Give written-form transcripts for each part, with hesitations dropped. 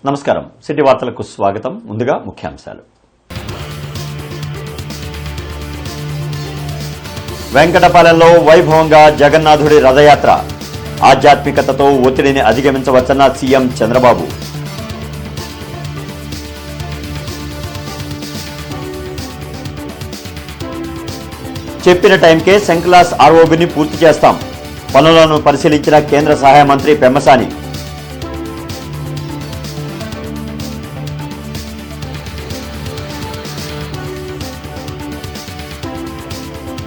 నమస్కారం సిటీ వార్తలకు స్వాగతం. ముందుగా ముఖ్యాంశాలు. వెంకటపాలెంలో వైభవంగా జగన్నాథుడి రథయాత్ర. ఆధ్యాత్మికతతో ఒత్తిడిని అధిగమించవచ్చన్న సీఎం చంద్రబాబు. చెప్పిన టైంకే సెంక్లాస్ ఆర్ఓబిని పూర్తి చేస్తాం. పనులను పరిశీలించిన కేంద్ర సహాయ మంత్రి పెమ్మసాని.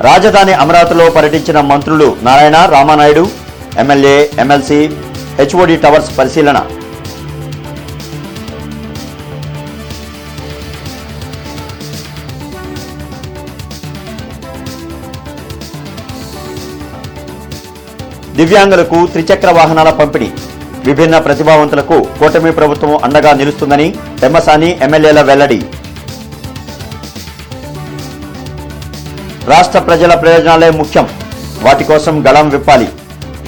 రాజధాని అమరావతిలో పర్యటించిన మంత్రులు Narayana, Ramanaidu. MLA, MLC HOD towers పరిశీలన. దివ్యాంగులకు త్రిచక్ర వాహనాల పంపిణీ. విభిన్న ప్రతిభావంతులకు కూటమి ప్రభుత్వం అండగా నిలుస్తుందని పెమ్మసాని, ఎమ్మెల్యేల వెల్లడి. రాష్ట్ర ప్రజల ప్రయోజనాలే ముఖ్యం, వాటి కోసం గళం విప్పాలి.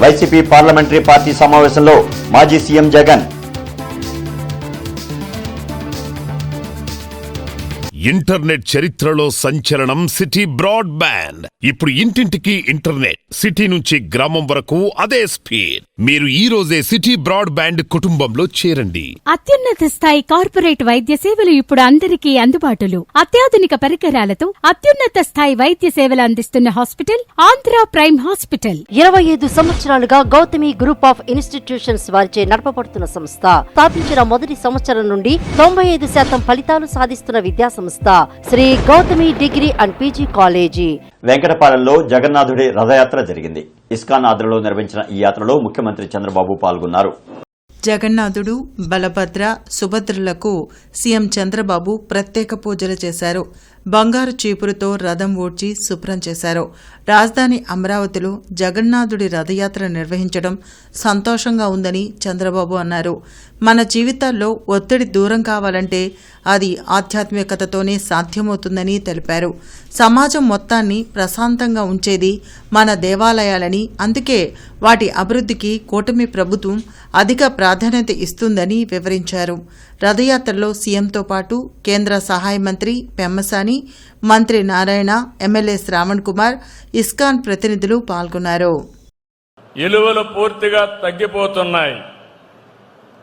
వైసీపీ పార్లమెంటరీ పార్టీ సమావేశంలో మాజీ సీఎం జగన్. ఇంటర్నెట్ చరిత్రలో సంచలనం సిటీ బ్రాడ్బ్యాండ్. ఇప్పుడు ఇంటింటికి ఇంటర్నెట్, సిటీ నుంచి గ్రామం వరకు అదే స్పీడ్. మీరు ఈ రోజే సిటీ బ్రాడ్బ్యాండ్ కుటుంబంలో చేరండి. అత్యున్నత స్థాయి కార్పొరేట్ వైద్య సేవలు ఇప్పుడు అందరికీ అందుబాటులో. అత్యాధునిక పరికరాలతో అత్యున్నత స్థాయి వైద్య సేవలు అందిస్తున్న హాస్పిటల్ ఆంధ్ర ప్రైమ్ హాస్పిటల్. 25 సంవత్సరాలుగా గౌతమి గ్రూప్ ఆఫ్ ఇన్స్టిట్యూషన్స్ వారిచే నడపబడుతున్న సంస్థ. స్థాపించిన మొదటి సంవత్సరం నుండి 95% ఫలితాలు సాధిస్తున్న విద్యా సంస్థ Sri Gautami degree and PG college. వెంకటపాలెంలో జగన్నాథుడి రథయాత్ర జరిగింది. ఇస్కాన్ ఆధ్వర్యంలో నిర్వహించిన ఈ యాత్రలో ముఖ్యమంత్రి చంద్రబాబు పాల్గొన్నారు. జగన్నాథుడు, బలభద్ర, సుభద్రలకు సీఎం చంద్రబాబు ప్రత్యేక పూజలు చేశారు. బంగారు చీపురుతో రథం ఊడ్చి శుభ్రం చేశారు. రాజధాని అమరావతిలో జగన్నాథుడి రథయాత్ర నిర్వహించడం సంతోషంగా ఉందని చంద్రబాబు అన్నారు. మన జీవితాల్లో ఒత్తిడి దూరం కావాలంటే అది ఆధ్యాత్మికతతోనే సాధ్యమవుతుందని తెలిపారు. సమాజం మొత్తాన్ని ప్రశాంతంగా ఉంచేది మన దేవాలయాలని, అందుకే వాటి అభివృద్ధికి కూటమి ప్రభుత్వం అధిక ప్రాధాన్యత ఇస్తుందని వివరించారు. రథయాత్రలో సీఎంతో పాటు కేంద్ర సహాయ మంత్రి పెమ్మసాని, మంత్రి నారాయణ, ఎమ్మెల్యే శ్రావణ్ కుమార్, ఇస్కాన్ ప్రతినిధులు పాల్గొన్నారు. విలువలు పూర్తిగా తగ్గిపోతున్నాయి.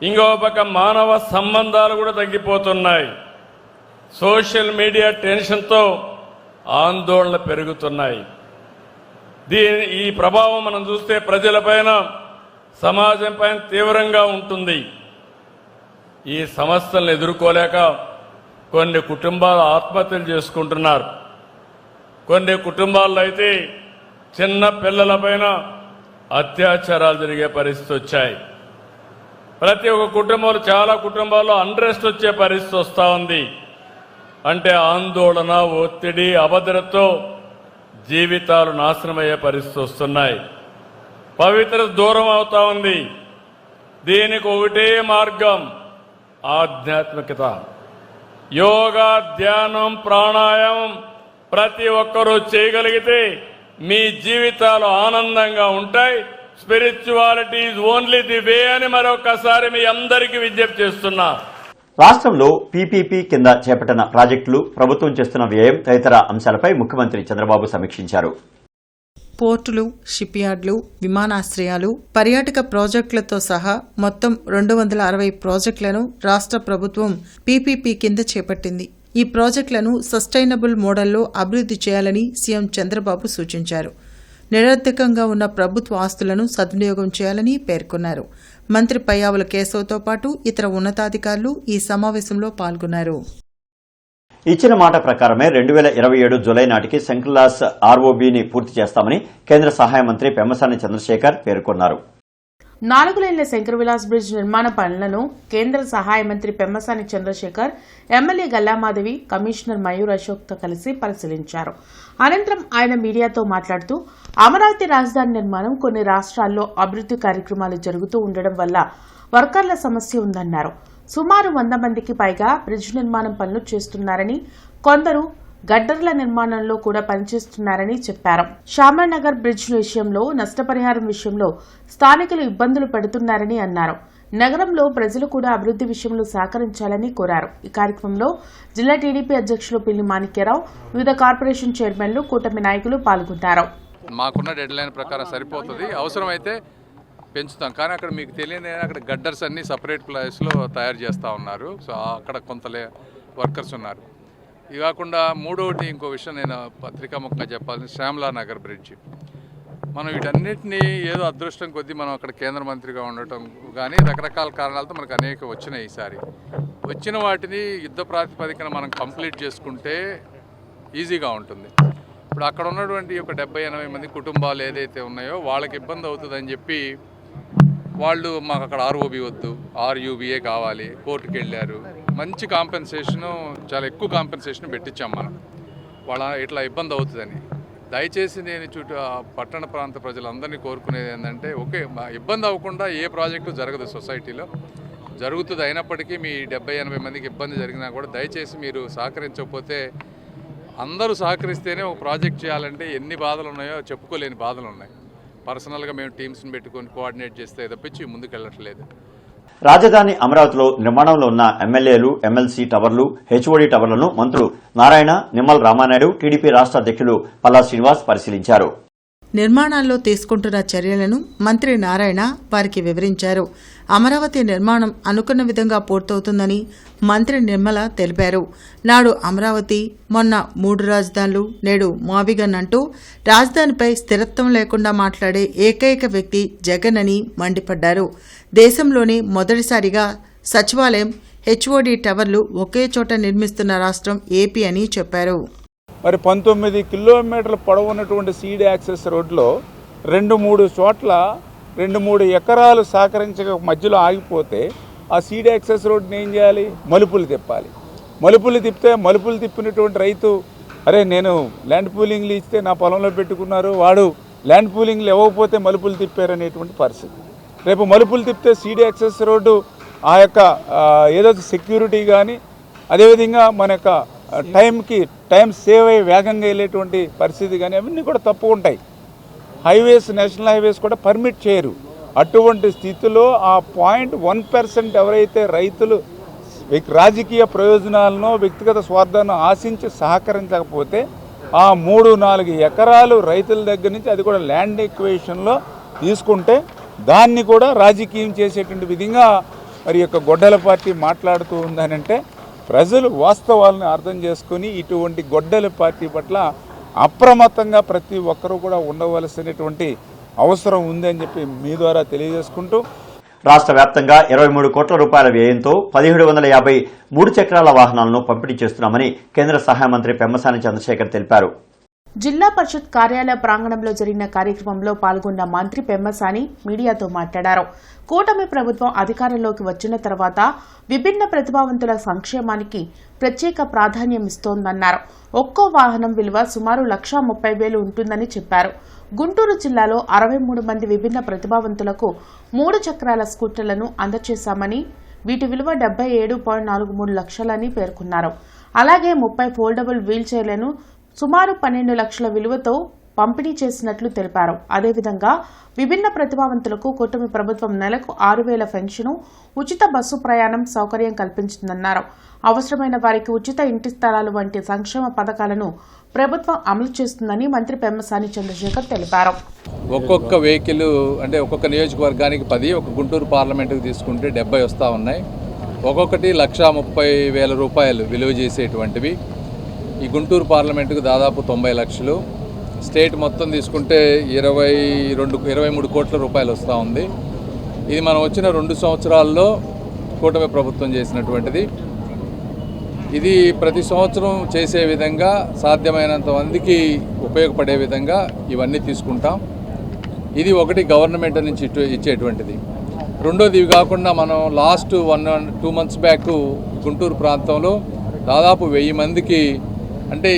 ఇంకో పక్క మానవ సంబంధాలు కూడా తగ్గిపోతున్నాయి. సోషల్ మీడియా టెన్షన్తో ఆందోళన పెరుగుతున్నాయి. ఈ ప్రభావం మనం చూస్తే ప్రజలపైన, సమాజం పైన తీవ్రంగా ఉంటుంది. ఈ సమస్యలను ఎదుర్కోలేక కొన్ని కుటుంబాలు ఆత్మహత్యలు చేసుకుంటున్నారు. కొన్ని కుటుంబాల్లో అయితే చిన్న పిల్లలపైన అత్యాచారాలు జరిగే పరిస్థితి వచ్చాయి. ప్రతి ఒక్క కుటుంబంలో, చాలా కుటుంబాల్లో అన్రెస్ట్ వచ్చే పరిస్థితి వస్తూ ఉంది. అంటే ఆందోళన, ఒత్తిడి, అభద్రతతో జీవితాలు నాశనమయ్యే పరిస్థితి వస్తున్నాయి. పవిత్రత దూరం అవుతా ఉంది. దీనికి ఒకటే మార్గం, ఆధ్యాత్మికత. యోగా, ధ్యానం, ప్రాణాయామం ప్రతి ఒక్కరూ చేయగలిగితే మీ జీవితాలు ఆనందంగా ఉంటాయి. Spirituality is only the way అని మరొకసారి మీ అందరికీ విజ్ఞప్తి చేస్తున్నా. రాష్ట్రంలో పీపీపీ కింద చేపట్టిన ప్రాజెక్టులు, ప్రభుత్వం చేస్తున్న వ్యయం తదితర అంశాలపై ముఖ్యమంత్రి చంద్రబాబు సమీక్షించారు. పోర్టులు, షిప్ యార్డులు, విమానాశ్రయాలు, పర్యాటక ప్రాజెక్టులతో సహా మొత్తం 260 ప్రాజెక్టులను రాష్ట్ర ప్రభుత్వం పీపీపీ కింద చేపట్టింది. ఈ ప్రాజెక్టులను సస్టైనబుల్ మోడల్లో అభివృద్ధి చేయాలని సీఎం చంద్రబాబు సూచించారు. నిరర్థకంగా ఉన్న ప్రభుత్వ ఆస్తులను సద్వినియోగం చేయాలని పేర్కొన్నారు. మంత్రి పయ్యావుల కేశవ్తో పాటు ఇతర ఉన్నతాధికారులు ఈ సమావేశంలో పాల్గొన్నారు. ఇచ్చిన మాట ప్రకారమే 2027 జులై నాటికి సెంక్లాస్ ఆర్ఓబిని పూర్తి చేస్తామని కేంద్ర సహాయ మంత్రి పెమ్మసాని చంద్రశేఖర్ పేర్కొన్నారు. 4 లేన్ల శంకర్ విలాస్ బ్రిడ్జ్ నిర్మాణ పనులను కేంద్ర సహాయ మంత్రి పెమ్మసాని చంద్రశేఖర్, ఎమ్మెల్యే గల్లామాధవి, కమిషనర్ మయూర్ అశోక్తో కలిసి పరిశీలించారు. అనంతరం ఆయన మీడియాతో మాట్లాడుతూ, అమరావతి రాజధాని నిర్మాణం కొన్ని రాష్ట్రాల్లో అభివృద్ధి కార్యక్రమాలు జరుగుతూ ఉండడం వల్ల వర్కర్ల సమస్య ఉందన్నారు. సుమారు 100 మందికి పైగా బ్రిడ్జ్ నిర్మాణం పనులు చేస్తున్నారని, కొందరు గడ్డర్ల నిర్మాణంలో కూడా పనిచేస్తున్నారని చెప్పారు. శ్యామనగర్ బ్రిడ్జ్ విషయంలో, నష్టపరిహారం విషయంలో స్థానికులు ఇబ్బందులు పెడుతున్నారని అన్నారు. నగరంలో ప్రజలు కూడా అభివృద్ధి విషయంలో సహకరించాలని కోరారు. ఈ కార్యక్రమంలో జిల్లా టీడీపీ అధ్యక్షులు పిల్లి మాణిక్యరావు, వివిధ కార్పొరేషన్ చైర్మన్లు, కూటమి నాయకులు పాల్గొన్నారు. మాకున్న డెడ్ లైన్ ప్రకారం సరిపోతుంది, అవసరమైతే పెంచుతాం. కానీ అక్కడ మీకు తెలియని అక్కడ గడ్డర్స్ అన్ని సపరేట్ ప్లేస్లో తయారు చేస్తూ ఉన్నారు. సో అక్కడ కొంత వర్కర్స్ ఉన్నారు. ఇది కాకుండా మూడోటి ఇంకో విషయం నేను పత్రికాముఖంగా చెప్పాల్సిన శ్యామలా నగర్ బ్రిడ్జ్. మనం వీటన్నిటినీ ఏదో అదృష్టం కొద్దీ మనం అక్కడ కేంద్ర మంత్రిగా ఉండటం కానీ రకరకాల కారణాలతో మనకు అనేక వచ్చినాయి. ఈసారి వచ్చిన వాటిని యుద్ధ ప్రాతిపదికన మనం కంప్లీట్ చేసుకుంటే ఈజీగా ఉంటుంది. ఇప్పుడు అక్కడ ఉన్నటువంటి ఒక 70-80 మంది కుటుంబాలు ఏదైతే ఉన్నాయో వాళ్ళకి ఇబ్బంది అవుతుందని చెప్పి వాళ్ళు మాకు అక్కడ ఆర్ఓబి వద్దు, ఆర్యూబీఏ కావాలి, కోర్టుకు వెళ్ళారు. మంచి కాంపెన్సేషను, చాలా ఎక్కువ కాంపెన్సేషన్ పెట్టించాం మనం. వాళ్ళ ఇట్లా ఇబ్బంది అవుతుందని. దయచేసి నేను పట్టణ ప్రాంత ప్రజలందరినీ కోరుకునేది ఏంటంటే, ఓకే ఇబ్బంది అవ్వకుండా ఏ ప్రాజెక్టు జరగదు సొసైటీలో, జరుగుతుంది. అయినప్పటికీ మీ 70-80 మందికి ఇబ్బంది జరిగినా కూడా దయచేసి మీరు సహకరించకపోతే, అందరూ సహకరిస్తేనే ఒక ప్రాజెక్ట్ చేయాలంటే ఎన్ని బాధలు ఉన్నాయో చెప్పుకోలేని బాధలు ఉన్నాయి. పర్సనల్గా మేము టీమ్స్ని పెట్టుకొని కోఆర్డినేట్ చేస్తే తప్పించి ముందుకు వెళ్ళట్లేదు. రాజధాని అమరావతిలో నిర్మాణంలో ఉన్న ఎమ్మెల్యేలు, ఎమ్మెల్సీ టవర్లు, హెచ్ఓడి టవర్లను మంత్రులు నారాయణ, నిమ్మల రామానాయుడు, టీడీపీ రాష్ట్ర అధ్యక్షులు పల్లా శ్రీనివాస్ పరిశీలించారు. నిర్మాణాల్లో తీసుకుంటున్న చర్యలను మంత్రి నారాయణ వారికి వివరించారు. అమరావతి నిర్మాణం అనుకున్న విధంగా పూర్తవుతుందని మంత్రి నిర్మల తెలిపారు. నాడు అమరావతి, మొన్న 3 రాజధానులు, నేడు మావిగన్ అంటూ రాజధానిపై స్థిరత్వం లేకుండా మాట్లాడే ఏకైక వ్యక్తి జగన్ అని మండిపడ్డారు. దేశంలోనే మొదటిసారిగా సచివాలయం, హెచ్ఓడి టవర్లు ఒకే చోట నిర్మిస్తున్న రాష్ట్రం ఏపీ అని చెప్పారు. మరి 19 కిలోమీటర్ల పొడవున్నటువంటి సీడ్ యాక్సెస్ రోడ్లో 2-3 చోట్ల 2-3 ఎకరాలు సహకరించక మధ్యలో ఆగిపోతే ఆ సీడ్ యాక్సెస్ రోడ్ని ఏం చేయాలి? మలుపులు తిప్పాలి. మలుపులు తిప్పితే మలుపులు తిప్పినటువంటి రైతు, అరే నేను ల్యాండ్ పూలింగ్లు ఇస్తే నా పొలంలో పెట్టుకున్నారు, వాడు ల్యాండ్ పూలింగ్లు ఇవ్వకపోతే మలుపులు తిప్పారనేటువంటి పరిస్థితి. రేపు మలుపులు తిప్పితే సీడ్ యాక్సెస్ రోడ్డు ఆ యొక్క ఏదో సెక్యూరిటీ కానీ, అదేవిధంగా మన యొక్క టైం సేవ్ అయ్యి వేగంగా వెళ్ళేటువంటి పరిస్థితి కానీ అవన్నీ కూడా తప్పు ఉంటాయి. హైవేస్, నేషనల్ హైవేస్ కూడా పర్మిట్ చేయరు. అటువంటి స్థితిలో ఆ 0.1% ఎవరైతే రైతులు రాజకీయ ప్రయోజనాలను, వ్యక్తిగత స్వార్థాలను ఆశించి సహకరించకపోతే ఆ 3-4 ఎకరాలు రైతుల దగ్గర నుంచి, అది కూడా ల్యాండ్ ఎక్వేషన్లో తీసుకుంటే దాన్ని కూడా రాజకీయం చేసేటువంటి విధంగా మరి యొక్క గొడ్డల పార్టీ మాట్లాడుతూ ఉందనంటే, ప్రజలు వాస్తవాలను అర్థం చేసుకుని ఇటువంటి గొడ్డల పార్టీ పట్ల అప్రమత్తంగా ప్రతి ఒక్కరూ కూడా ఉండవలసినటువంటి అవసరం ఉందని చెప్పి మీ ద్వారా తెలియజేసుకుంటూ, రాష్ట్ర వ్యాప్తంగా 23 కోట్ల రూపాయల వ్యయంతో 1750 3 చక్రాల వాహనాలను పంపిణీ చేస్తున్నామని కేంద్ర సహాయ మంత్రి పెమ్మసాని చంద్రశేఖర్ తెలిపారు. జిల్లా పరిషత్ కార్యాలయ ప్రాంగణంలో జరిగిన కార్యక్రమంలో పాల్గొన్న మంత్రి పెమ్మసాని మీడియాతో మాట్లాడారు. కూటమి ప్రభుత్వం అధికారంలోకి వచ్చిన తర్వాత విభిన్న ప్రతిభావంతుల సంక్షేమానికి ప్రత్యేక ప్రాధాన్యం ఇస్తోందన్నారు. ఒక్కో వాహనం విలువ సుమారు 1,30,000 ఉంటుందని చెప్పారు. గుంటూరు జిల్లాలో 63 మంది విభిన్న ప్రతిభావంతులకు 3 చక్రాల స్కూటర్లను అందజేశామని, వీటి విలువ 77.43 లక్షలని పేర్కొన్నారు. అలాగే 30 ఫోల్డబుల్ వీల్ చైర్లను సుమారు 12 లక్షల విలువతో పంపిణీ చేసినట్లు తెలిపారు. అదేవిధంగా విభిన్న ప్రతిభావంతులకు కూటమి ప్రభుత్వం నెలకు 6,000 పెన్షను, ఉచిత బస్సు ప్రయాణం సౌకర్యం కల్పించిందన్నారు. అవసరమైన వారికి ఉచిత ఇంటి స్థలాలు వంటి సంక్షేమ పథకాలను ప్రభుత్వం అమలు చేస్తుందని మంత్రి పెమ్మసాని చంద్రశేఖర్ తెలిపారు. ఒక్కొక్క వెహికల్ అంటే ఒక్కొక్క నియోజకవర్గానికి 10, ఒక గుంటూరు పార్లమెంటుకు తీసుకుంటే 70 వస్తూ ఉన్నాయి. ఒక్కొక్కటి 1,30,000 రూపాయలు విలువ చేసేటువంటివి. ఈ గుంటూరు పార్లమెంటుకు దాదాపు 90 లక్షలు, స్టేట్ మొత్తం తీసుకుంటే 23 కోట్ల రూపాయలు వస్తూ ఉంది. ఇది మనం వచ్చిన 2 సంవత్సరాల్లో కూటమి ప్రభుత్వం చేసినటువంటిది. ఇది ప్రతి సంవత్సరం చేసే విధంగా, సాధ్యమైనంత మందికి ఉపయోగపడే విధంగా ఇవన్నీ తీసుకుంటాం. ఇది ఒకటి గవర్నమెంట్ నుంచి ఇచ్చేటువంటిది. రెండోది ఇవి కాకుండా మనం లాస్ట్ 1-2 మంత్స్ బ్యాక్ గుంటూరు ప్రాంతంలో దాదాపు 1000 మందికి, అంటే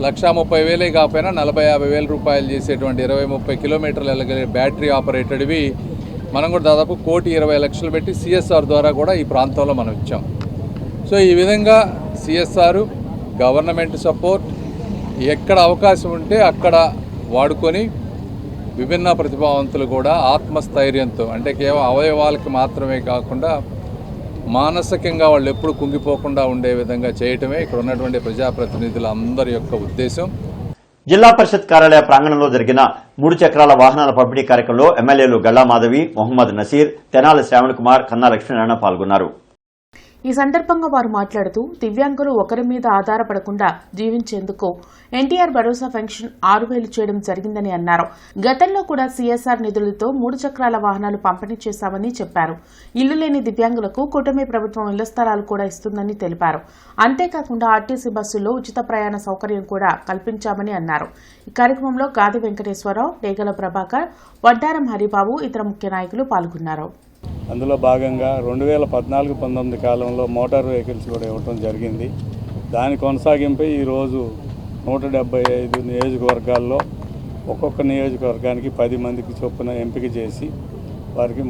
1,30,000 కాకపోయినా 40,000-50,000 రూపాయలు చేసేటువంటి 20-30 కిలోమీటర్లు వెళ్ళగలిగే బ్యాటరీ ఆపరేటెడ్వి మనం కూడా దాదాపు 1,20,00,000 పెట్టి సిఎస్ఆర్ ద్వారా కూడా ఈ ప్రాంతంలో మనం ఇచ్చాం. సో ఈ విధంగా సిఎస్ఆర్, గవర్నమెంట్ సపోర్ట్ ఎక్కడ అవకాశం ఉంటే అక్కడ వాడుకొని విభిన్న ప్రతిభావంతులు కూడా ఆత్మస్థైర్యంతో, అంటే కేవలం అవయవాలకి మాత్రమే కాకుండా మానసికంగా వాళ్ళు ఎప్పుడు కుంగిపోకుండా ఉండే విధంగా చేయటమే ఇక్కడ ఉన్నటువంటి ప్రజాప్రతినిధుల అందరి యొక్క ఉద్దేశం. జిల్లా పరిషత్ కార్యాలయ ప్రాంగణంలో జరిగిన 3 చక్రాల వాహనాల పంపిణీ కార్యక్రమంలో ఎమ్మెల్యేలు గల్లా మాధవి, మొహమ్మద్ నసీర్, తెనాలి శ్రావణ్ కుమార్, కన్నా లక్ష్మీనారాయణ పాల్గొన్నారు. ఈ సందర్భంగా వారు మాట్లాడుతూ దివ్యాంగులు ఒకరి మీద ఆధారపడకుండా జీవించేందుకు ఎన్టీఆర్ భరోసా పెన్షన్ 6,000 చేయడం జరిగిందని అన్నారు. గతంలో కూడా సీఎస్ఆర్ నిధులతో 3 చక్రాల వాహనాలు పంపిణీ చేశామని చెప్పారు. ఇల్లు లేని దివ్యాంగులకు కూటమి ప్రభుత్వం ఇళ్ల స్థలాలు కూడా ఇస్తుందని తెలిపారు. అంతేకాకుండా ఆర్టీసీ బస్సుల్లో ఉచిత ప్రయాణ సౌకర్యం కూడా కల్పించామని అన్నారు. ఈ కార్యక్రమంలో గాది వెంకటేశ్వరరావు, డేగల ప్రభాకర్, వడ్డారం హరిబాబు, ఇతర ముఖ్య నాయకులు పాల్గొన్నారు. అందులో భాగంగా 2014-19 కాలంలో మోటార్ వెహికల్స్ కూడా ఇవ్వటం జరిగింది. దాని కొనసాగింపై ఈరోజు 175 నియోజకవర్గాల్లో ఒక్కొక్క నియోజకవర్గానికి 10 మందికి చొప్పున ఎంపిక చేసి వారికి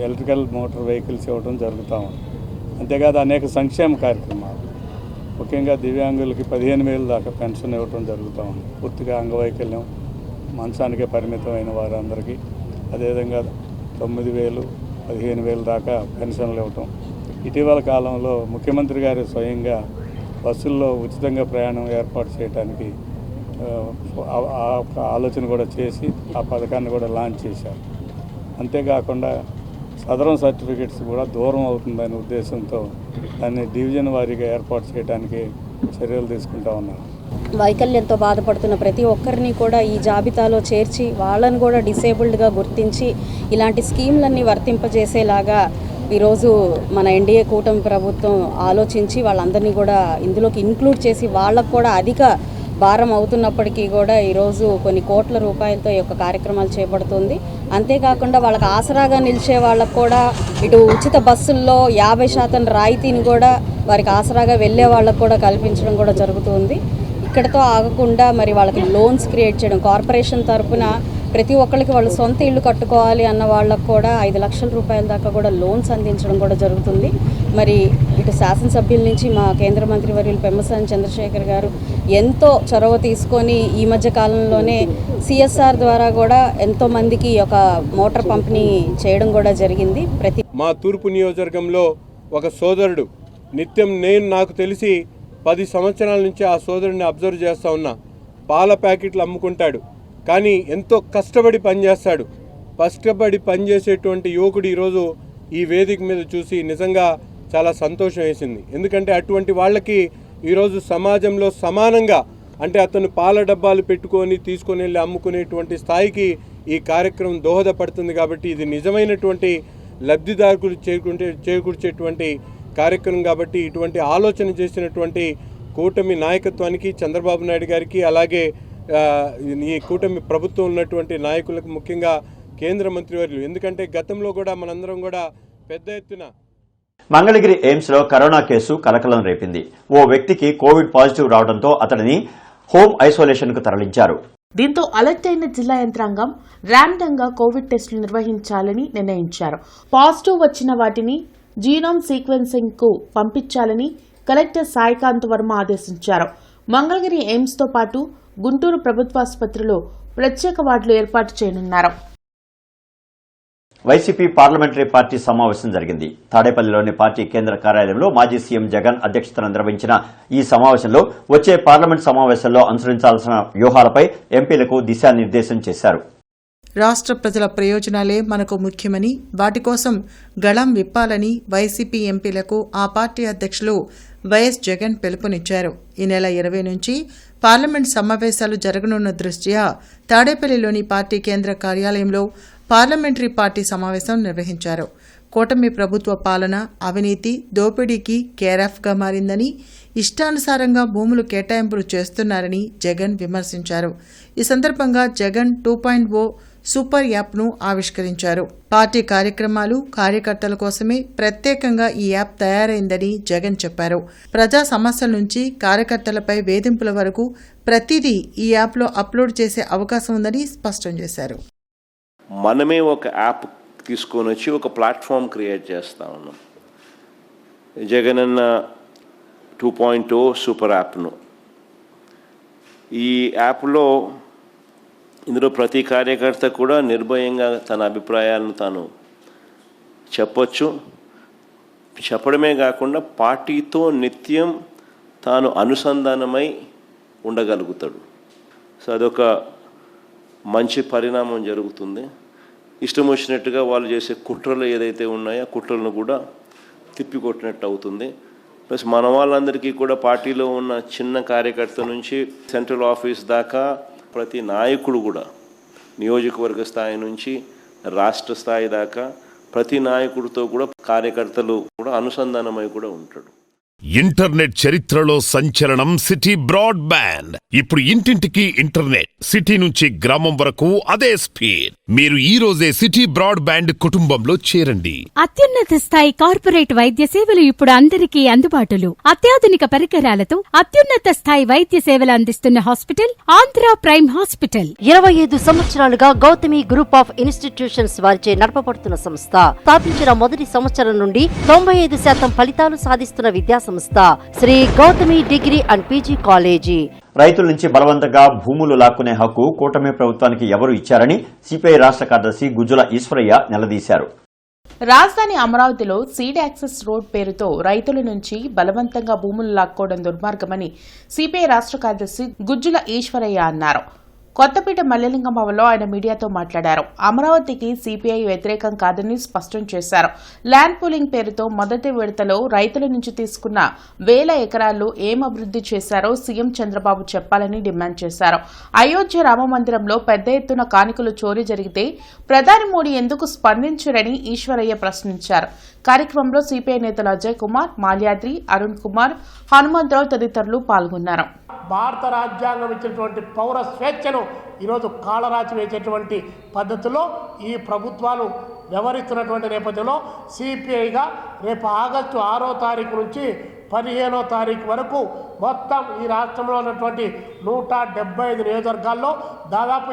ఎలక్ట్రికల్ మోటార్ వెహికల్స్ ఇవ్వడం జరుగుతూ ఉంది. అంతేకాదు అనేక సంక్షేమ కార్యక్రమాలు, ముఖ్యంగా దివ్యాంగులకి 15,000 దాకా పెన్షన్ ఇవ్వడం జరుగుతూ ఉంది. పూర్తిగా అంగవైకల్యం, మంచానికే పరిమితమైన వారందరికీ అదేవిధంగా 9,000, 15,000 దాకా పెన్షన్లు ఇవ్వటం. ఇటీవల కాలంలో ముఖ్యమంత్రి గారు స్వయంగా బస్సుల్లో ఉచితంగా ప్రయాణం ఏర్పాటు చేయడానికి ఆలోచన కూడా చేసి ఆ పథకాన్ని కూడా లాంచ్ చేశారు. అంతేకాకుండా సదరం సర్టిఫికెట్స్ కూడా దూరం అవుతుందనే ఉద్దేశంతో దాన్ని డివిజన్ వారీగా ఏర్పాటు చేయడానికి చర్యలు తీసుకుంటా ఉన్నారు. వైకల్యంతో బాధపడుతున్న ప్రతి ఒక్కరిని కూడా ఈ జాబితాలో చేర్చి వాళ్ళను కూడా డిసేబుల్డ్గా గుర్తించి ఇలాంటి స్కీమ్లన్నీ వర్తింపజేసేలాగా ఈరోజు మన ఎన్డీఏ కూటమి ప్రభుత్వం ఆలోచించి వాళ్ళందరినీ కూడా ఇందులోకి ఇంక్లూడ్ చేసి వాళ్ళకు కూడా అధిక భారం అవుతున్నప్పటికీ కూడా ఈరోజు కొన్ని కోట్ల రూపాయలతో ఈ యొక్క కార్యక్రమాలు చేపడుతుంది. అంతేకాకుండా వాళ్ళకి ఆసరాగా నిలిచే వాళ్ళకు కూడా ఇటు ఉచిత బస్సుల్లో 50% రాయితీని కూడా వారికి ఆసరాగా వెళ్ళే వాళ్ళకు కూడా కల్పించడం కూడా జరుగుతుంది. ఇక్కడతో ఆగకుండా మరి వాళ్ళకి లోన్స్ క్రియేట్ చేయడం, కార్పొరేషన్ తరఫున ప్రతి ఒక్కరికి వాళ్ళు సొంత ఇల్లు కట్టుకోవాలి అన్న వాళ్ళకు కూడా 5 లక్షల రూపాయల దాకా కూడా లోన్స్ అందించడం కూడా జరుగుతుంది. మరి ఇటు శాసనసభ్యుల నుంచి మా కేంద్ర మంత్రి వర్యులు పెమ్మసాని చంద్రశేఖర్ గారు ఎంతో చొరవ తీసుకొని ఈ మధ్య కాలంలోనే సిఎస్ఆర్ ద్వారా కూడా ఎంతో మందికి ఒక మోటార్ పంపిణీ చేయడం కూడా జరిగింది. మా తూర్పు నియోజకవర్గంలో ఒక సోదరుడు నిత్యం నాకు తెలిసి 10 సంవత్సరాల నుంచి ఆ సోదరుడిని అబ్జర్వ్ చేస్తూ ఉన్నా. పాల ప్యాకెట్లు అమ్ముకుంటాడు, కానీ ఎంతో కష్టపడి పనిచేస్తాడు. కష్టపడి పనిచేసేటువంటి యువకుడు ఈరోజు ఈ వేదిక మీద చూసి నిజంగా చాలా సంతోషం వేసింది. ఎందుకంటే అటువంటి వాళ్ళకి ఈరోజు సమాజంలో సమానంగా, అంటే అతను పాల డబ్బాలు పెట్టుకొని తీసుకొని వెళ్ళి అమ్ముకునేటువంటి స్థాయికి ఈ కార్యక్రమం దోహదపడుతుంది. కాబట్టి ఇది నిజమైనటువంటి లబ్ధిదారులు చేకూర్చేటువంటి కార్యక్రమం. కాబట్టి ఇటువంటి ఆలోచన చేసినటువంటి కూటమి నాయకత్వానికి, చంద్రబాబు నాయుడు గారికి, అలాగే ఈ కూటమి ప్రభుత్వం ఉన్నటువంటి నాయకులకు, ముఖ్యంగా కేంద్ర మంత్రివర్యులు, ఎందుకంటే గతంలో కూడా మనందరం కూడా పెద్ద ఎత్తున మంగళగిరి ఎయిమ్స్ లో కరోనా కేసు కలకలం రేపింది. ఓ వ్యక్తికి కోవిడ్ పాజిటివ్ రావడంతో అతడిని హోమ్ ఐసోలేషన్ కు తరలించారు. దీంతో అలర్ట్ అయిన జిల్లా యంత్రాంగం ర్యాండమ్ గా కోవిడ్ టెస్టులు నిర్వహించాలని నిర్ణయించారు. పాజిటివ్ వచ్చిన వాటిని జీనోమ్ సీక్వెన్సింగ్ కు పంపించాలని కలెక్టర్ సాయికాంత్ వర్మ ఆదేశించారు. మంగళగిరి ఎయిమ్స్ తో పాటు గుంటూరు ప్రభుత్వాసుపత్రిలో ప్రత్యేక వార్డులు ఏర్పాటు చేయనున్నారు. వైసీపీ పార్లమెంటరీ పార్టీ సమావేశం జరిగింది. తాడేపల్లిలోని పార్టీ కేంద్ర కార్యాలయంలో మాజీ సీఎం జగన్ అధ్యక్షతన నిర్వహించిన ఈ సమావేశంలో వచ్చే పార్లమెంట్ సమావేశంలో అనుసరించాల్సిన వ్యూహాలపై ఎంపీలకు దిశానిర్దేశం చేశారు. రాష్ట్ర ప్రజల ప్రయోజనాలే మనకు ముఖ్యమని, వాటి కోసం గళం విప్పాలని వైసీపీ ఎంపీలకు ఆ పార్టీ అధ్యక్షులు వైఎస్ జగన్ పిలుపునిచ్చారు. ఈ నెల 20 నుంచి పార్లమెంట్ సమావేశాలు జరగనున్న దృష్ట్యా తాడేపల్లిలోని పార్టీ కేంద్ర కార్యాలయంలో పార్లమెంటరీ పార్టీ సమావేశం నిర్వహించారు. కూటమి ప్రభుత్వ పాలన అవినీతి, దోపిడీకి కేరాఫ్గా మారిందని, ఇష్టానుసారంగా భూములు కేటాయింపులు చేస్తున్నారని జగన్ విమర్శించారు. ఈ సందర్భంగా జగన్ 2.0 సూపర్ యాప్ను ఆవిష్కరించారు. పార్టీ కార్యక్రమాలు, కార్యకర్తల కోసమే ప్రత్యేకంగా ఈ యాప్ తయారైందని జగన్ చెప్పారు. ప్రజా సమస్యల నుంచి కార్యకర్తలపై వేధింపుల వరకు ప్రతిదీ ఈ యాప్లో అప్లోడ్ చేసే అవకాశం ఉందని స్పష్టం చేశారు. మనమే ఒక యాప్ తీసుకొని వచ్చి ఒక ప్లాట్ఫామ్ క్రియేట్ చేస్తా ఉన్నాం. జగనన్న 2.0 సూపర్ యాప్ను. ఈ యాప్లో ఇందులో ప్రతి కార్యకర్త కూడా నిర్భయంగా తన అభిప్రాయాలను తాను చెప్పొచ్చు. చెప్పడమే కాకుండా పార్టీతో నిత్యం తాను అనుసంధానమై ఉండగలుగుతాడు. సో అదొక మంచి పరిణామం జరుగుతుంది. ఇష్టం వచ్చినట్టుగా వాళ్ళు చేసే కుట్రలు ఏదైతే ఉన్నాయో ఆ కుట్రలను కూడా తిప్పికొట్టినట్టు అవుతుంది. ప్లస్ మన వాళ్ళందరికీ కూడా పార్టీలో ఉన్న చిన్న కార్యకర్త నుంచి సెంట్రల్ ఆఫీస్ దాకా ప్రతి నాయకుడు కూడా నియోజకవర్గ స్థాయి నుంచి రాష్ట్ర స్థాయి దాకా ప్రతి నాయకుడితో కూడా కార్యకర్తలు కూడా అనుసంధానమై కూడా ఉంటాడు. ఇంటర్నెట్ చరిత్రలో సంచలనం సిటీ బ్రాడ్బ్యాండ్. ఇప్పుడు ఇంటింటికి ఇంటర్నెట్, సిటీ నుంచి గ్రామం వరకు అదే స్పీడ్. మీరు ఈ రోజే సిటీ బ్రాడ్బ్యాండ్ కుటుంబంలో చేరండి. అత్యున్నత స్థాయి కార్పొరేట్ వైద్య సేవలు ఇప్పుడు అందరికీ అందుబాటులో. అత్యాధునిక పరికరాలతో అత్యున్నత స్థాయి వైద్య సేవలు అందిస్తున్న హాస్పిటల్ ఆంధ్ర ప్రైమ్ హాస్పిటల్. 25 సంవత్సరాలుగా గౌతమి గ్రూప్ ఆఫ్ ఇన్స్టిట్యూషన్స్ వారిచే నడపబడుతున్న సంస్థ. స్థాపించిన మొదటి సంవత్సరం నుండి 95% ఫలితాలు సాధిస్తున్న విద్యా సంస్థ Sri Gautami degree and PG college. రైతుల నుంచి బలవంతంగా భూములు లాక్కునే హక్కు కూటమి ప్రభుత్వానికి ఎవరు ఇచ్చారని సిపిఐ రాష్ట్ర కార్యదర్శి గుజ్జుల ఈశ్వరయ్య నిలదీశారు. రాజధాని అమరావతిలో సీడ్ యాక్సెస్ రోడ్ పేరుతో రైతుల నుంచి బలవంతంగా భూములు లాక్కోవడం దుర్మార్గమని సిపిఐ రాష్ట్ర కార్యదర్శి గుజ్జుల ఈశ్వరయ్య అన్నారు. కొత్తపేట మల్లెలింగం భవన్లో ఆయన మీడియాతో మాట్లాడారు. అమరావతికి సిపిఐ వ్యతిరేకం కాదని స్పష్టం చేశారు. ల్యాండ్ పూలింగ్ పేరుతో మొదటి విడతలో రైతుల నుంచి తీసుకున్న 1000 ఎకరాల్లో ఏం అభివృద్ది చేశారో సీఎం చంద్రబాబు చెప్పాలని డిమాండ్ చేశారు. అయోధ్య రామ మందిరంలో పెద్ద ఎత్తున కానుకలు చోరీ జరిగితే ప్రధాని మోడీ ఎందుకు స్పందించరని ఈశ్వరయ్య ప్రశ్నించారు. కార్యక్రమంలో సిపిఐ నేతలు అజయ్ కుమార్, మాల్యాద్రి, అరుణ్ కుమార్, హనుమంతరావు తదితరులు పాల్గొన్నారు. భారత రాజ్యాంగం ఇచ్చినటువంటి పౌర స్వేచ్ఛను ఈరోజు కాళరాచి వేసేటువంటి పద్ధతిలో ఈ ప్రభుత్వాలు వ్యవహరిస్తున్నటువంటి నేపథ్యంలో సిపిఐగా రేపు ఆగస్టు 6వ తారీఖు నుంచి 15వ తారీఖు వరకు మొత్తం ఈ రాష్ట్రంలో ఉన్నటువంటి 175 నియోజకవర్గాల్లో దాదాపు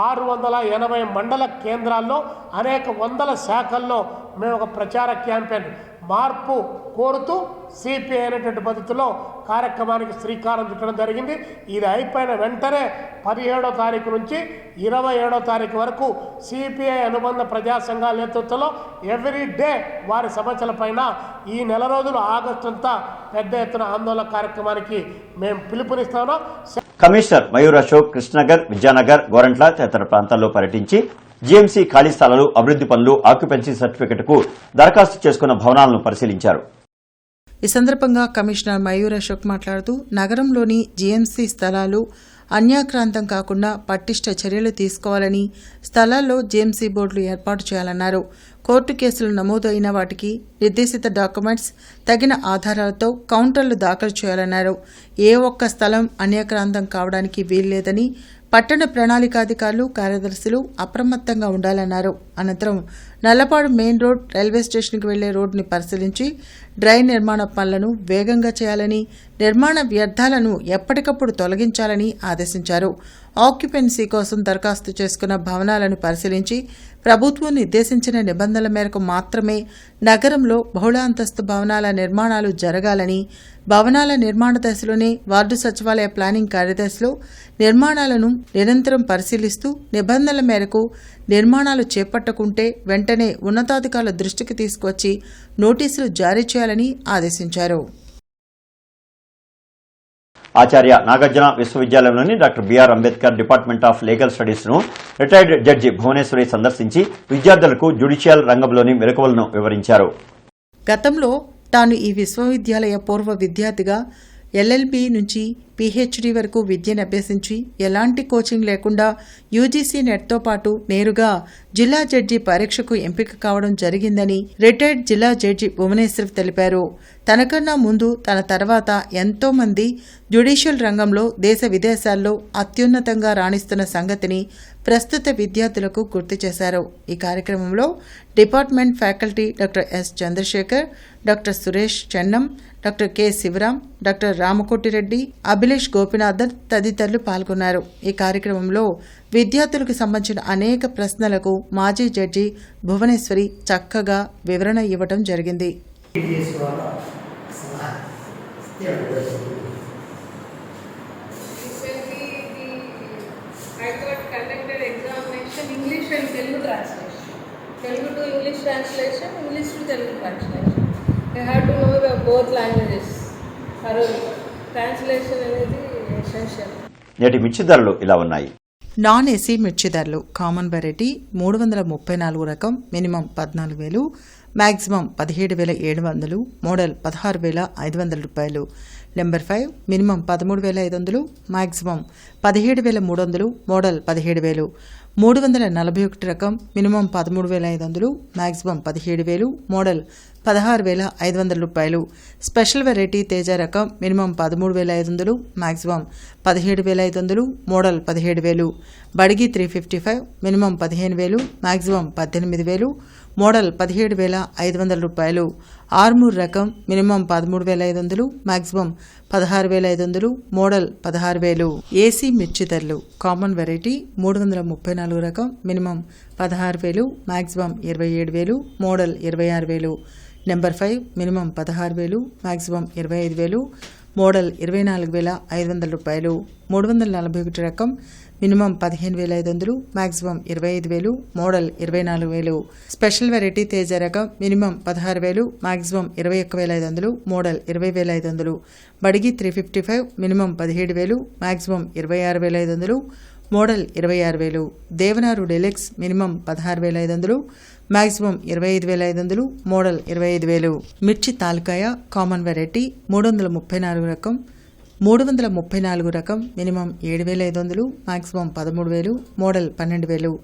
680 మండల కేంద్రాల్లో అనేక వందల శాఖల్లో మేము ఒక ప్రచార క్యాంపెయిన్ మార్పు కోరుతూ సిపిఐ అనేటువంటి పద్ధతిలో కార్యక్రమానికి శ్రీకారం చుట్టడం జరిగింది. ఇది అయిపోయిన వెంటనే 17వ తారీఖు నుంచి 27వ తారీఖు వరకు సిపిఐ అనుబంధ ప్రజా సంఘాల నేతృత్వంలో ఎవ్రీ డే వారి సమస్యలపైన ఈ నెల రోజులు ఆగస్టు అంతా పెద్ద ఎత్తున ఆందోళన కార్యక్రమానికి మేము పిలుపునిస్తున్నాం. కమిషనర్ మయూర్ అశోక్ కృష్ణనగర్, విద్యానగర్, గోరంట్ల తదితర ప్రాంతాల్లో పర్యటించి జీఎంసీ ఖాళీ స్థలాలు, అభివృద్ది పనులు, ఆక్యుపెన్సీ సర్టిఫికెట్కు దరఖాస్తు చేసుకున్న భవనాలను పరిశీలించారు. ఈ సందర్భంగా కమిషనర్ మయూర్ అశోక్ మాట్లాడుతూ నగరంలోని జీఎంసీ స్థలాలు అన్యాక్రాంతం కాకుండా పటిష్ట చర్యలు తీసుకోవాలని, స్థలాల్లో జీఎంసీ బోర్డులు ఏర్పాటు చేయాలన్నారు. కోర్టు కేసులు నమోదు అయిన వాటికి నిర్దేశిత డాక్యుమెంట్స్, తగిన ఆధారాలతో కౌంటర్లు దాఖలు చేయాలన్నారు. ఏ ఒక్క స్థలం అన్యాక్రాంతం కావడానికి వీల్లేదని పట్టణ ప్రణాళికాధికారులు, కార్యదర్శులు అప్రమత్తంగా ఉండాలన్నారు. అనంతరం నల్లపాడు మెయిన్ రోడ్, రైల్వే స్టేషన్కి వెళ్లే రోడ్డుని పరిశీలించి డ్రైన్ నిర్మాణ పనులను వేగంగా చేయాలని, నిర్మాణ వ్యర్థాలను ఎప్పటికప్పుడు తొలగించాలని ఆదేశించారు. ఆక్యుపెన్సీ కోసం దరఖాస్తు చేసుకున్న భవనాలను పరిశీలించి ప్రభుత్వం నిర్దేశించిన నిబంధనల మేరకు మాత్రమే నగరంలో బహుళ అంతస్తు భవనాల నిర్మాణాలు జరగాలని, భవనాల నిర్మాణ దశలోనే వార్డు సచివాలయ ప్లానింగ్ కార్యదర్శిలో నిర్మాణాలను నిరంతరం పరిశీలిస్తూ నిబంధనల మేరకు నిర్మాణాలు చేపట్టకుంటే వెంటనే ఉన్నతాధికారుల దృష్టికి తీసుకువచ్చి నోటీసులు జారీ చేయాలని ఆదేశించారు. ఆచార్య నాగార్జున విశ్వవిద్యాలయంలోని doctor BR Ambedkar department of legal studies ను రిటైర్డ్ జడ్జి భువనేశ్వరి సందర్శించి విద్యార్థులకు జ్యుడిషియల్ రంగంలోని మెలకువలను వివరించారు. గతంలో తాను ఈ విశ్వవిద్యాలయ పూర్వ విద్యార్థిగా ఎల్ఎల్బి నుంచి పీహెచ్డీ వరకు విద్యను అభ్యసించి ఎలాంటి కోచింగ్ లేకుండా యూజీసీ నెట్తో పాటు నేరుగా జిల్లా జడ్జి పరీక్షకు ఎంపిక కావడం జరిగిందని రిటైర్డ్ జిల్లా జడ్జి భువనేశ్వర్ తెలిపారు. తనకన్నా ముందు, తన తర్వాత ఎంతో మంది జ్యుడిషియల్ రంగంలో దేశ విదేశాల్లో అత్యున్నతంగా రాణిస్తున్న సంగతిని ప్రస్తుత విద్యార్థులకు గుర్తు చేశారు. ఈ కార్యక్రమంలో department faculty doctor S Chandrasekhar, doctor Suresh Chennam, doctor K Sivaram, doctor Ramakotireddy, Abhilesh Gopinathan తదితరులు పాల్గొన్నారు. ఈ కార్యక్రమంలో విద్యార్థులకు సంబంధించిన అనేక ప్రశ్నలకు మాజీ జడ్జి భువనేశ్వరి చక్కగా వివరణ ఇవ్వడం జరిగింది. High Court conducted Telugu to English translation, English to Telugu translation. You have to know about both languages. Translation అనేది essential. నేటి మిర్చి ధరలు ఇలా ఉన్నాయి. నాన్ ఏసీ మిర్చి ధరలు కామన్ వెరైటీ 334 రకం మినిమం 14,000, మ్యాక్సిమం 17,700, మోడల్ 16,500 రూపాయలు. Number 5 minimum 13,500, maximum 17,300, model 17,000. 341 రకం మినిమం 13,500, మ్యాక్సిమం 17,000, మోడల్ 16,500 రూపాయలు. స్పెషల్ వెరైటీ తేజ రకం minimum 13,500, maximum 17,500, model 17,000. బడిగి 355 minimum 15,000, maximum 18,000, model 17,500 రూపాయలు. ఆర్మూర్ రకం మినిమం 13,500, మ్యాక్సిమం 16,500, మోడల్ 16,000. ఏసీ మిర్చి ధరలు కామన్ వెరైటీ 334 రకం minimum 16,000, maximum 27,000, model 26,000. Number 5 minimum 16,000, maximum 25,000, model 24,500 రూపాయలు. 341 రకం minimum 15,500, maximum 25,000, model 24,000. Special variety Teja రకం minimum 16,000, maximum 21,500, model 20,500. Byadgi 355 minimum 17,000, maximum 26,500, model 26,000. Devanur deluxe minimum 16,500, maximum 25,500, model 25,000. మిర్చి తాలకాయ కామన్ వెరైటీ 334 రకం 334 రకం minimum 7,500, maximum 13,000, model 12,000.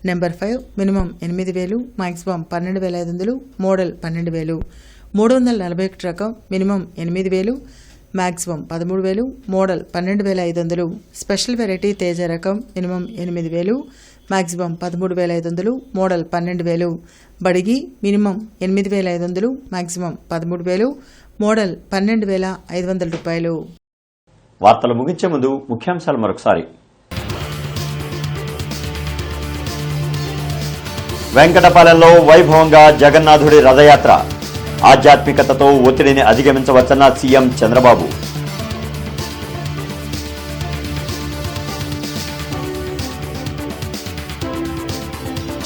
Number 5 minimum 8,000, maximum 12,500, model 12,000. 341 రకం minimum 8,000, maximum 13,000, model 12,500. Special variety Teja రకం minimum 8,000, maximum 13,500, model 12,000. Byadgi minimum 8,500, maximum 13,000, model 12,500 రూపాయలు. వార్తలు ముగించే ముందు ముఖ్యాంశాలు మరొకసారి. వెంకటపాలెంలో వైభవంగా జగన్నాథుడి రథయాత్ర. ఆధ్యాత్మికతతో ఒత్తిడిని అధిగమించవచ్చన్న సీఎం చంద్రబాబు.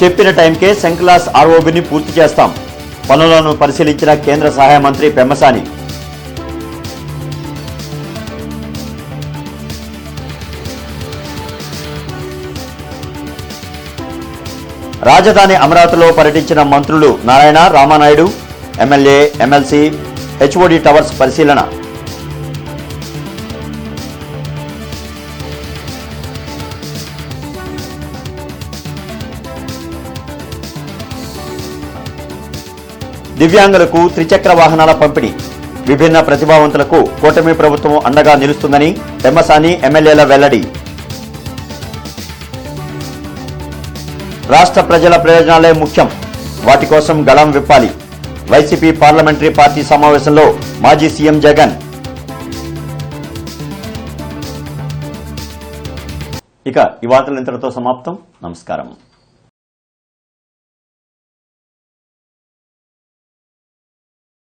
చెప్పిన టైంకే శంకలాస్ ఆర్ఓబిని పూర్తి చేస్తాం. పనులను పరిశీలించిన కేంద్ర సహాయ మంత్రి పెమ్మసాని. రాజధాని అమరావతిలో పర్యటించిన మంత్రులు Narayana, Ramanaidu. MLA, MLC, HOD towers పరిశీలన. దివ్యాంగులకు త్రిచక్ర వాహనాల పంపిణీ. విభిన్న ప్రతిభావంతులకు కూటమి ప్రభుత్వం అండగా నిలుస్తుందని పెమ్మసాని, ఎమ్మెల్యేల వెల్లడి. రాష్ట్ర ప్రజల ప్రయోజనాలే ముఖ్యం, వాటి కోసం గళం విప్పాలి. వైసీపీ పార్లమెంటరీ పార్టీ సమావేశంలో మాజీ సీఎం జగన్. ఇక ఈ వార్తలు ఇంతటితో సమాప్తం. నమస్కారం.